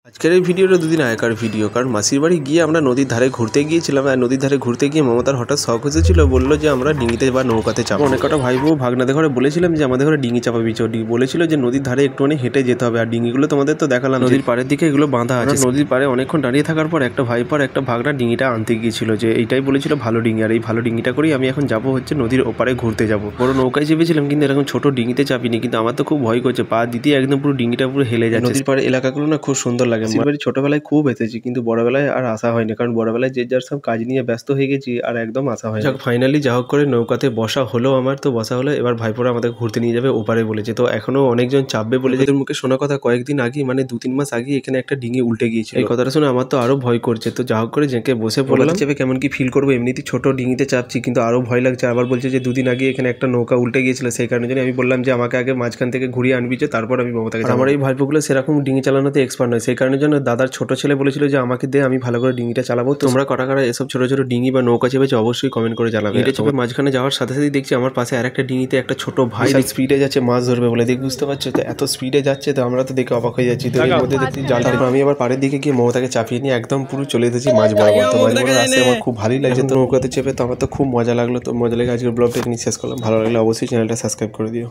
আজকের এই ভিডিওটা দুদিন আগেকার ভিডিও, কারণ মাসির বাড়ি গিয়ে আমরা নদীর ধারে ঘুরতে গিয়েছিলাম। আর নদীর ধারে ঘুরতে গিয়ে মমতার হঠাৎ শখ হয়েছিল, বললো যে আমরা ডিঙিতে বা নৌকাতে চাপবো। অনেক কটা ভাই বউ ভাগনাদের ঘরে বলেছিলাম যে আমাদের ঘরে ডিঙি চাপাবি, বলেছিল যে নদীর ধারে একটুখানি হেঁটে যেতে হবে। আর ডিঙিগুলো তোমাদের তো দেখালাম, নদীর পাড়ের দিকে এগুলো বাঁধা আছে। নদীর পাড়ে অনেকক্ষণ দাঁড়িয়ে থাকার পর একটা ভাইপার একটা ভাগনা ডিঙিটা আনতে গিয়েছিল, যে এইটাই বলেছিল ভালো ডিঙি। আর এই ভালো ডিঙিটা করেই আমি এখন যাবো হচ্ছে নদীর ওপারে ঘুরতে যাবো। বড় নৌকায় চেপেছিলাম, কিন্তু এরকম ছোট ডিঙিতে চাপিনি। কিন্তু আমার তো খুব ভয় করছে, পা দিতে একদম পুরো ডিঙিটা পুরো হেলে যাচ্ছে। নদীর পাড়ে এলাকাগুলো না খুব সুন্দর লাগে। ছোটবেলায় খুব এসেছি, কিন্তু বড়বেলায় আর আসা হয়নি, কারণ বড়বেলায় যে যার সব কাজ নিয়ে ব্যস্ত হয়ে গেছি, আর একদম আসা হয়। ফাইনালি যা হোক করে নৌকাতে বসা হলো, আমার তো বসা হলো। এবার ভাইপোরা আমাদের ঘুরতে নিয়ে যাবে ওপারে বলেছে। তো এখনো অনেকজন চাপবে বলেছে। এদের মুখে শোনা কথা কয়েকদিন আগে, মানে 2-3 মাস আগে এখানে একটা ডিঙি উল্টে গিয়েছিল। এই কথাটা শুনে আমার তো আরো ভয় করছে। তো যা হোক করে জেঁকে বসে পড়লাম। চেপে কেমন কি ফিল করবো, এমনিতেই ছোট ডিঙিতে চাপছি, কিন্তু আরো ভয় লাগছে। আবার বলছে যে 2 দিন আগে এখানে একটা নৌকা উল্টে গিয়েছিল, সেই কারণে জন্য আমি বললাম যে আমাকে আগে মাঝখান থেকে ঘুরিয়ে আনবি, যে তারপর আমি মমতাকে। আমার এই ভাইপোগুলো সেরকম ডিঙি চালানোতে এক্সপার্ট নয়, সেই কারণের জন্য দাদার ছোট ছেলে বলেছিল যে আমাকে দে, আমি ভালো করে ডিঙিটা চালাবো। তোমরা কটা কারা এসব ছোট ছোট ডিঙি বা নৌকা চেপেছে অবশ্যই কমেন্ট করে জানাবে। এটা চেপে মাঝখানে যাওয়ার সাথে সাথেই দেখছি আমার পাশে আরেকটা ডিঙিতে একটা ছোট ভাই স্পিডে যাচ্ছে মাছ ধরবে বলে। দেখ বুঝতে পারছো তো, এত স্পিডে যাচ্ছে, তো আমরা তো দেখে অবাক হয়ে যাচ্ছি। তো এর মধ্যে দেখছি জাল। তারপর আমি আবার পাড়ের দিকে গিয়ে মমতাকে চাপিয়ে নিয়ে একদম পুরো চলে এসেছি মাছ বরাবর। তো মাছ বরাবর আসতে আমার খুব ভালোই লাগছে। তো নৌকাতে চেপে তো আমার তো খুব মজা লাগলো। তো মজা লেগে আজকের ব্লগটা এখানে শেষ করলাম। ভালো লাগলে অবশ্যই চ্যানেলটা সাবস্ক্রাইব করে দিও।